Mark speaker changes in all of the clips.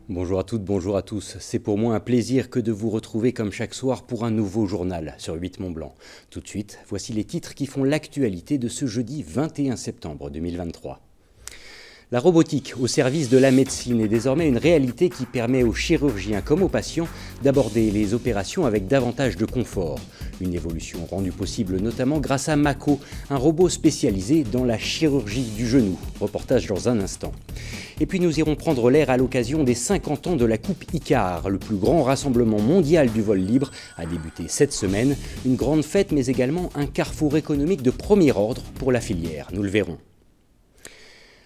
Speaker 1: Bonjour à toutes, bonjour à tous. C'est pour moi un plaisir que de vous retrouver comme chaque soir pour un nouveau journal sur 8 Mont-Blanc. Tout de suite, voici les titres qui font l'actualité de ce jeudi 21 septembre 2023. La robotique au service de la médecine est désormais une réalité qui permet aux chirurgiens comme aux patients d'aborder les opérations avec davantage de confort. Une évolution rendue possible notamment grâce à Mako, un robot spécialisé dans la chirurgie du genou. Reportage dans un instant. Et puis nous irons prendre l'air à l'occasion des 50 ans de la Coupe Icar. Le plus grand rassemblement mondial du vol libre a débuté cette semaine. Une grande fête mais également un carrefour économique de premier ordre pour la filière. Nous le verrons.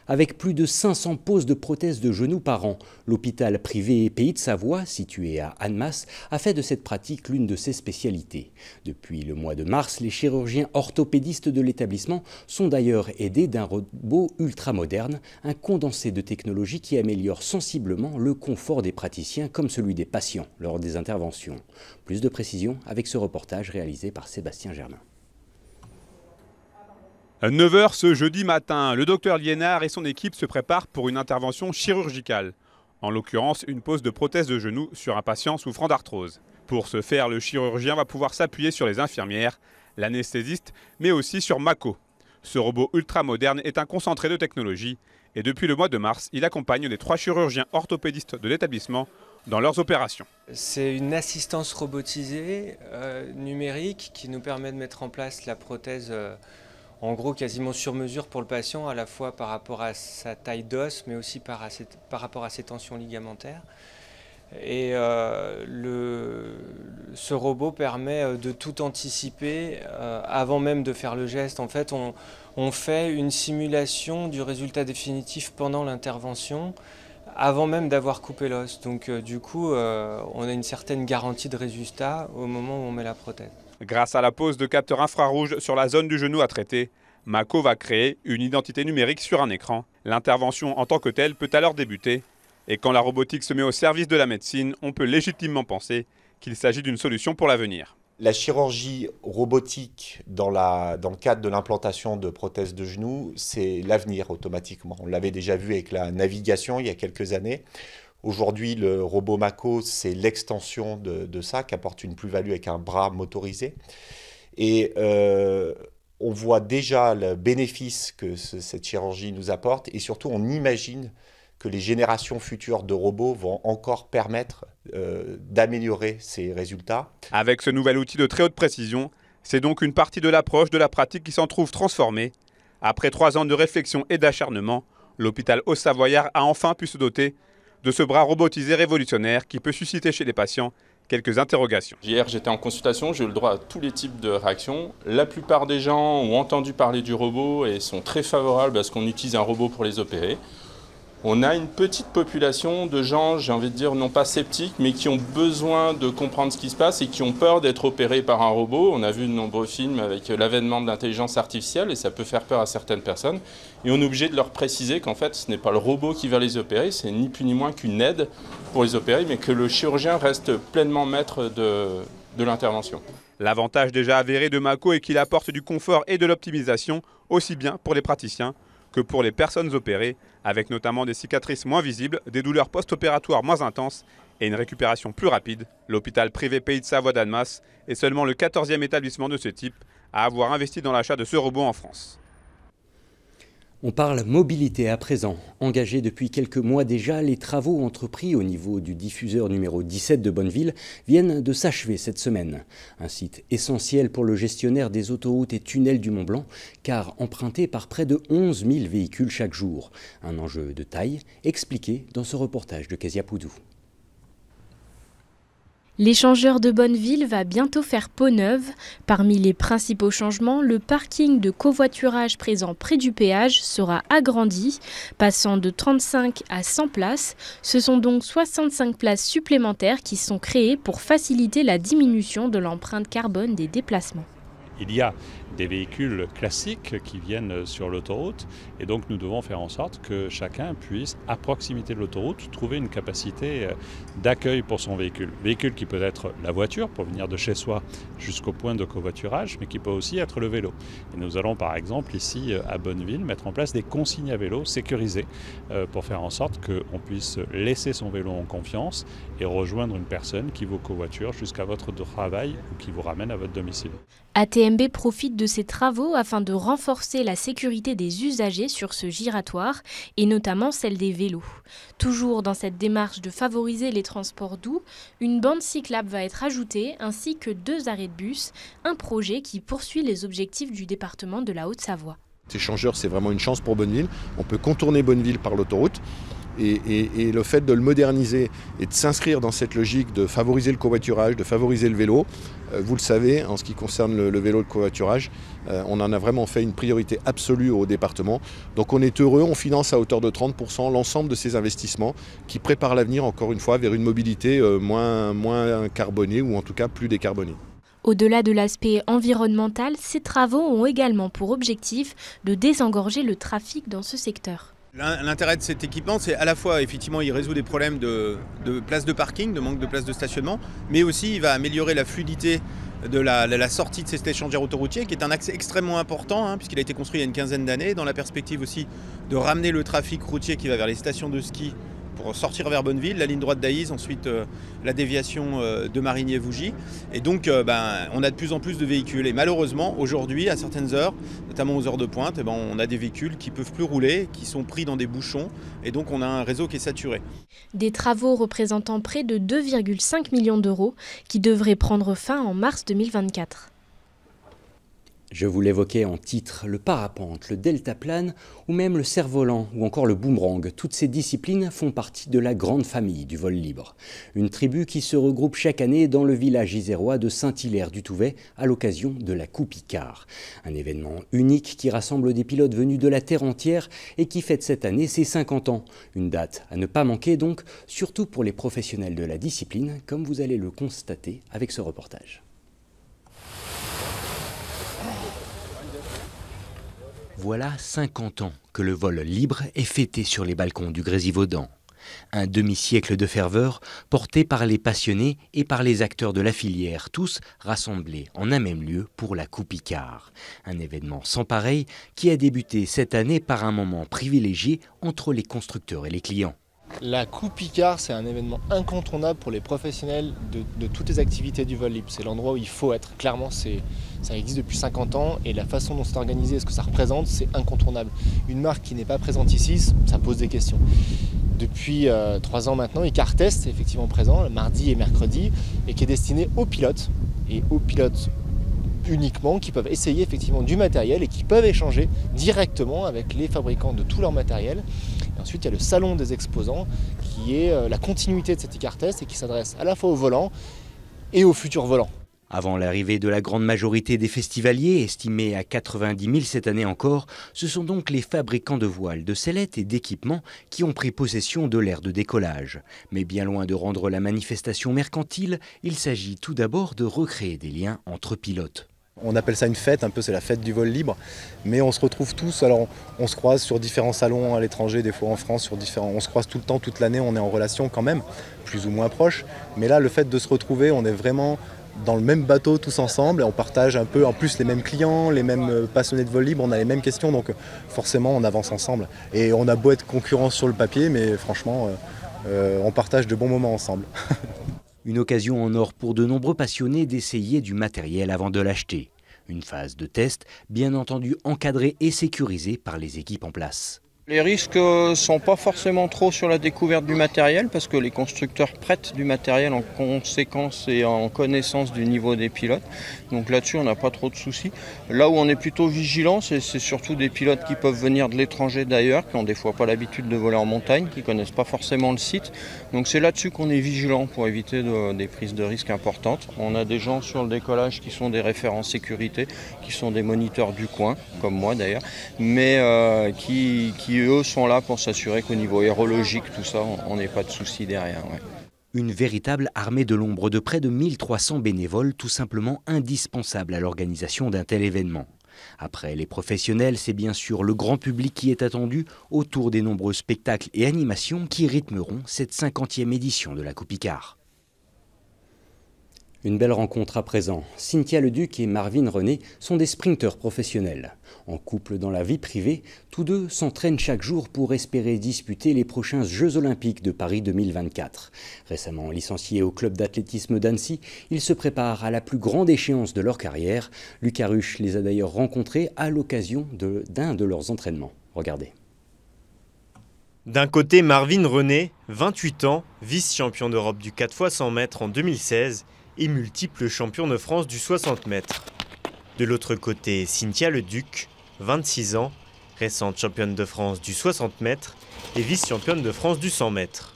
Speaker 1: Avec plus de 500 poses de prothèses de genoux par an, l'hôpital privé Pays de Savoie, situé à Annemasse, a fait de cette pratique l'une de ses spécialités. Depuis le mois de mars, les chirurgiens orthopédistes de l'établissement sont d'ailleurs aidés d'un robot ultramoderne, un condensé de technologie qui améliore sensiblement le confort des praticiens comme celui des patients lors des interventions. Plus de précisions avec ce reportage réalisé par Sébastien Germain.
Speaker 2: 9h ce jeudi matin, le docteur Liénard et son équipe se préparent pour une intervention chirurgicale. En l'occurrence, une pose de prothèse de genou sur un patient souffrant d'arthrose. Pour ce faire, le chirurgien va pouvoir s'appuyer sur les infirmières, l'anesthésiste, mais aussi sur Mako. Ce robot ultra-moderne est un concentré de technologie et depuis le mois de mars, il accompagne les 3 chirurgiens orthopédistes de l'établissement dans leurs opérations.
Speaker 3: C'est une assistance robotisée numérique qui nous permet de mettre en place la prothèse en gros quasiment sur mesure pour le patient, à la fois par rapport à sa taille d'os, mais aussi par rapport à ses tensions ligamentaires. Et ce robot permet de tout anticiper avant même de faire le geste. En fait, on fait une simulation du résultat définitif pendant l'intervention, avant même d'avoir coupé l'os. Donc du coup, on a une certaine garantie de résultat au moment où on met la prothèse.
Speaker 2: Grâce à la pose de capteurs infrarouges sur la zone du genou à traiter, Mako va créer une identité numérique sur un écran. L'intervention en tant que telle peut alors débuter. Et quand la robotique se met au service de la médecine, on peut légitimement penser qu'il s'agit d'une solution pour l'avenir.
Speaker 4: La chirurgie robotique dans le cadre de l'implantation de prothèses de genoux, c'est l'avenir automatiquement. On l'avait déjà vu avec la navigation il y a quelques années. Aujourd'hui, le robot Mako, c'est l'extension de ça, qui apporte une plus-value avec un bras motorisé. Et on voit déjà le bénéfice que cette chirurgie nous apporte. Et surtout, on imagine que les générations futures de robots vont encore permettre d'améliorer ces résultats.
Speaker 2: Avec ce nouvel outil de très haute précision, c'est donc une partie de l'approche de la pratique qui s'en trouve transformée. Après 3 ans de réflexion et d'acharnement, l'hôpital Haut-Savoyard a enfin pu se doter de ce bras robotisé révolutionnaire qui peut susciter chez les patients quelques interrogations.
Speaker 5: Hier, j'étais en consultation, j'ai eu le droit à tous les types de réactions. La plupart des gens ont entendu parler du robot et sont très favorables à ce qu'on utilise un robot pour les opérer. On a une petite population de gens, j'ai envie de dire, non pas sceptiques, mais qui ont besoin de comprendre ce qui se passe et qui ont peur d'être opérés par un robot. On a vu de nombreux films avec l'avènement de l'intelligence artificielle et ça peut faire peur à certaines personnes. Et on est obligé de leur préciser qu'en fait, ce n'est pas le robot qui va les opérer, c'est ni plus ni moins qu'une aide pour les opérer, mais que le chirurgien reste pleinement maître de l'intervention.
Speaker 2: L'avantage déjà avéré de Mako est qu'il apporte du confort et de l'optimisation, aussi bien pour les praticiens que pour les personnes opérées, avec notamment des cicatrices moins visibles, des douleurs post-opératoires moins intenses et une récupération plus rapide. L'hôpital privé Pays de Savoie d'Annemasse est seulement le 14e établissement de ce type à avoir investi dans l'achat de ce robot en France.
Speaker 1: On parle mobilité à présent. Engagés depuis quelques mois déjà, les travaux entrepris au niveau du diffuseur numéro 17 de Bonneville viennent de s'achever cette semaine. Un site essentiel pour le gestionnaire des autoroutes et tunnels du Mont-Blanc, car emprunté par près de 11 000 véhicules chaque jour. Un enjeu de taille expliqué dans ce reportage de Kezia Poudou.
Speaker 6: L'échangeur de Bonneville va bientôt faire peau neuve. Parmi les principaux changements, le parking de covoiturage présent près du péage sera agrandi, passant de 35 à 100 places. Ce sont donc 65 places supplémentaires qui sont créées pour faciliter la diminution de l'empreinte carbone des déplacements.
Speaker 7: Il y a des véhicules classiques qui viennent sur l'autoroute. Et donc nous devons faire en sorte que chacun puisse, à proximité de l'autoroute, trouver une capacité d'accueil pour son véhicule. Véhicule qui peut être la voiture pour venir de chez soi jusqu'au point de covoiturage, mais qui peut aussi être le vélo. Et nous allons par exemple ici à Bonneville mettre en place des consignes à vélo sécurisées pour faire en sorte qu'on puisse laisser son vélo en confiance et rejoindre une personne qui vous covoiture jusqu'à votre travail ou qui vous ramène à votre domicile.
Speaker 6: ATMB profite de ces travaux afin de renforcer la sécurité des usagers sur ce giratoire et notamment celle des vélos. Toujours dans cette démarche de favoriser les transports doux, une bande cyclable va être ajoutée ainsi que 2 arrêts de bus, un projet qui poursuit les objectifs du département de la Haute-Savoie.
Speaker 8: Cet échangeur, c'est vraiment une chance pour Bonneville. On peut contourner Bonneville par l'autoroute. Et le fait de le moderniser et de s'inscrire dans cette logique de favoriser le covoiturage, de favoriser le vélo, vous le savez, en ce qui concerne le vélo de covoiturage, on en a vraiment fait une priorité absolue au département. Donc on est heureux, on finance à hauteur de 30% l'ensemble de ces investissements qui préparent l'avenir, encore une fois, vers une mobilité moins carbonée ou en tout cas plus décarbonée.
Speaker 6: Au-delà de l'aspect environnemental, ces travaux ont également pour objectif de désengorger le trafic dans ce secteur.
Speaker 9: L'intérêt de cet équipement, c'est à la fois, effectivement, il résout des problèmes de places de parking, de manque de places de stationnement, mais aussi il va améliorer la fluidité de la sortie de cet échangeur autoroutier, qui est un axe extrêmement important, puisqu'il a été construit il y a une quinzaine d'années, dans la perspective aussi de ramener le trafic routier qui va vers les stations de ski pour sortir vers Bonneville, la ligne droite d'Aïs, ensuite la déviation de Marigny-Vougy. Et donc on a de plus en plus de véhicules. Et malheureusement, aujourd'hui, à certaines heures, notamment aux heures de pointe, on a des véhicules qui ne peuvent plus rouler, qui sont pris dans des bouchons. Et donc on a un réseau qui est saturé.
Speaker 6: Des travaux représentant près de 2,5 millions d'euros qui devraient prendre fin en mars 2024.
Speaker 1: Je vous l'évoquais en titre, le parapente, le deltaplane ou même le cerf-volant ou encore le boomerang. Toutes ces disciplines font partie de la grande famille du vol libre. Une tribu qui se regroupe chaque année dans le village isérois de Saint-Hilaire-du-Touvet à l'occasion de la Coupe Icare. Un événement unique qui rassemble des pilotes venus de la terre entière et qui fête cette année ses 50 ans. Une date à ne pas manquer donc, surtout pour les professionnels de la discipline, comme vous allez le constater avec ce reportage. Voilà 50 ans que le vol libre est fêté sur les balcons du Grésivaudan. Un demi-siècle de ferveur porté par les passionnés et par les acteurs de la filière, tous rassemblés en un même lieu pour la Coupe Icare. Un événement sans pareil qui a débuté cette année par un moment privilégié entre les constructeurs et les clients.
Speaker 10: La Coupe Icare, c'est un événement incontournable pour les professionnels de toutes les activités du vol libre. C'est l'endroit où il faut être. Clairement, ça existe depuis 50 ans et la façon dont c'est organisé et ce que ça représente, c'est incontournable. Une marque qui n'est pas présente ici, ça pose des questions. Depuis 3 ans maintenant, Icare Test est effectivement présent, le mardi et mercredi, et qui est destiné aux pilotes et aux pilotes uniquement, qui peuvent essayer effectivement du matériel et qui peuvent échanger directement avec les fabricants de tout leur matériel. Et ensuite, il y a le salon des exposants qui est la continuité de cet Icare Test et qui s'adresse à la fois aux volants et aux futurs volants.
Speaker 1: Avant l'arrivée de la grande majorité des festivaliers, estimés à 90 000 cette année encore, ce sont donc les fabricants de voiles, de sellettes et d'équipements qui ont pris possession de l'aire de décollage. Mais bien loin de rendre la manifestation mercantile, il s'agit tout d'abord de recréer des liens entre pilotes.
Speaker 8: On appelle ça une fête, un peu c'est la fête du vol libre, mais on se retrouve tous, alors on se croise sur différents salons à l'étranger, des fois en France, on se croise tout le temps, toute l'année, on est en relation quand même, plus ou moins proche, mais là le fait de se retrouver, on est vraiment dans le même bateau tous ensemble, et on partage un peu en plus les mêmes clients, les mêmes passionnés de vol libre, on a les mêmes questions, donc forcément on avance ensemble. Et on a beau être concurrents sur le papier, mais franchement on partage de bons moments ensemble.
Speaker 1: Une occasion en or pour de nombreux passionnés d'essayer du matériel avant de l'acheter. Une phase de test, bien entendu encadrée et sécurisée par les équipes en place.
Speaker 11: Les risques ne sont pas forcément trop sur la découverte du matériel parce que les constructeurs prêtent du matériel en conséquence et en connaissance du niveau des pilotes. Donc là-dessus, on n'a pas trop de soucis. Là où on est plutôt vigilant, c'est surtout des pilotes qui peuvent venir de l'étranger d'ailleurs, qui n'ont des fois pas l'habitude de voler en montagne, qui ne connaissent pas forcément le site. Donc c'est là-dessus qu'on est vigilant pour éviter des prises de risques importantes. On a des gens sur le décollage qui sont des référents sécurité, qui sont des moniteurs du coin, comme moi d'ailleurs, mais qui eux sont là pour s'assurer qu'au niveau aérologique, tout ça, on n'ait pas de soucis derrière. Ouais.
Speaker 1: Une véritable armée de l'ombre de près de 1300 bénévoles, tout simplement indispensables à l'organisation d'un tel événement. Après les professionnels, c'est bien sûr le grand public qui est attendu autour des nombreux spectacles et animations qui rythmeront cette 50e édition de la Coupe Icare. Une belle rencontre à présent. Cynthia Leduc et Marvin René sont des sprinteurs professionnels. En couple dans la vie privée, tous deux s'entraînent chaque jour pour espérer disputer les prochains Jeux Olympiques de Paris 2024. Récemment licenciés au club d'athlétisme d'Annecy, ils se préparent à la plus grande échéance de leur carrière. Lucas Ruche les a d'ailleurs rencontrés à l'occasion d'un de leurs entraînements. Regardez.
Speaker 12: D'un côté, Marvin René, 28 ans, vice-champion d'Europe du 4x100 mètres en 2016, et multiple champion de France du 60 mètres. De l'autre côté, Cynthia Leduc, 26 ans, récente championne de France du 60 mètres et vice-championne de France du 100 mètres.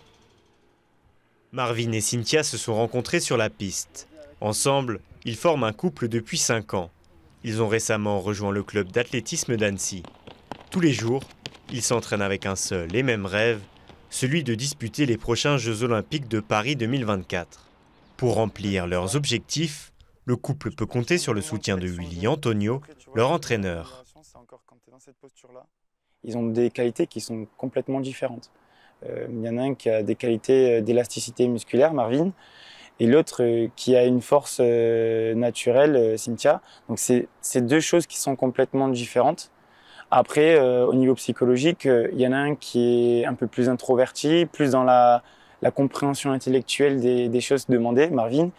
Speaker 12: Marvin et Cynthia se sont rencontrés sur la piste. Ensemble, ils forment un couple depuis 5 ans. Ils ont récemment rejoint le club d'athlétisme d'Annecy. Tous les jours, ils s'entraînent avec un seul et même rêve, celui de disputer les prochains Jeux Olympiques de Paris 2024. Pour remplir leurs objectifs, le couple peut compter sur le soutien de Willy Antonio, leur entraîneur.
Speaker 13: Ils ont des qualités qui sont complètement différentes. Il y en a un qui a des qualités d'élasticité musculaire, Marvin, et l'autre qui a une force naturelle, Cynthia. Donc c'est deux choses qui sont complètement différentes. Après, au niveau psychologique, il y en a un qui est un peu plus introverti, plus dans la compréhension intellectuelle des choses demandées, Marvin.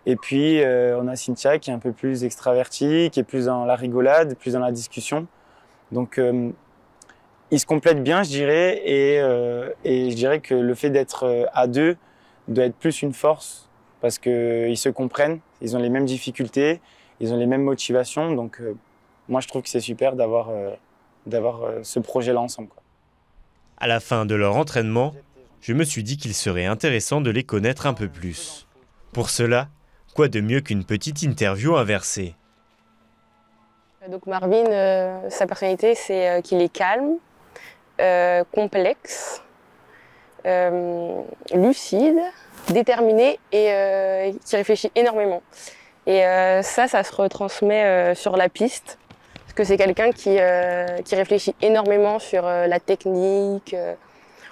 Speaker 13: Et puis, on a Cynthia qui est un peu plus extravertie, qui est plus dans la rigolade, plus dans la discussion. Donc, ils se complètent bien, je dirais, et je dirais que le fait d'être à deux doit être plus une force parce qu'ils se comprennent, ils ont les mêmes difficultés, ils ont les mêmes motivations. Donc, moi, je trouve que c'est super d'avoir ce projet-là ensemble, quoi.
Speaker 12: À la fin de leur entraînement, je me suis dit qu'il serait intéressant de les connaître un peu plus. Pour cela, quoi de mieux qu'une petite interview inversée?
Speaker 14: Donc Marvin, sa personnalité, c'est qu'il est calme, complexe, lucide, déterminé et qui réfléchit énormément. Et ça se retransmet sur la piste, parce que c'est quelqu'un qui réfléchit énormément sur la technique.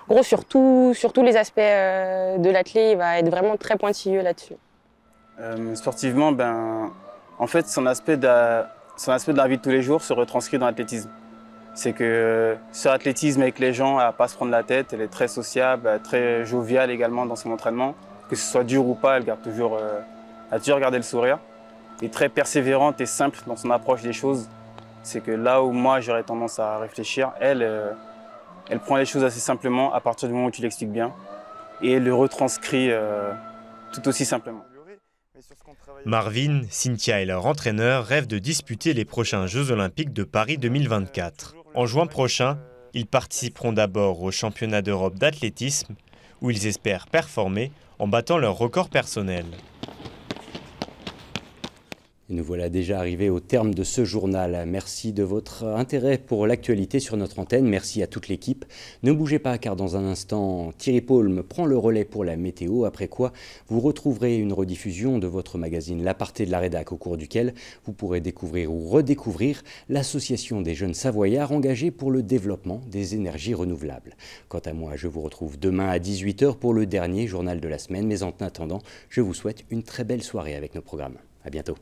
Speaker 14: En gros, sur tous les aspects de l'athlète, il va être vraiment très pointilleux là-dessus.
Speaker 13: Sportivement, en fait, son aspect de la vie de tous les jours se retranscrit dans l'athlétisme. C'est que sur l'athlétisme avec les gens, elle ne va pas se prendre la tête, elle est très sociable, très joviale également dans son entraînement. Que ce soit dur ou pas, elle a toujours gardé le sourire. Elle est très persévérante et simple dans son approche des choses. C'est que là où moi j'aurais tendance à réfléchir, elle prend les choses assez simplement à partir du moment où tu l'expliques bien et le retranscrit tout aussi simplement.
Speaker 12: Marvin, Cynthia et leur entraîneur rêvent de disputer les prochains Jeux Olympiques de Paris 2024. En juin prochain, ils participeront d'abord au championnat d'Europe d'athlétisme où ils espèrent performer en battant leur record personnel.
Speaker 1: Et nous voilà déjà arrivés au terme de ce journal. Merci de votre intérêt pour l'actualité sur notre antenne. Merci à toute l'équipe. Ne bougez pas car dans un instant, Thierry Paulme prend le relais pour la météo. Après quoi, vous retrouverez une rediffusion de votre magazine L'Aparté de la Rédac au cours duquel vous pourrez découvrir ou redécouvrir l'association des jeunes Savoyards engagés pour le développement des énergies renouvelables. Quant à moi, je vous retrouve demain à 18 h pour le dernier journal de la semaine. Mais en attendant, je vous souhaite une très belle soirée avec nos programmes. À bientôt.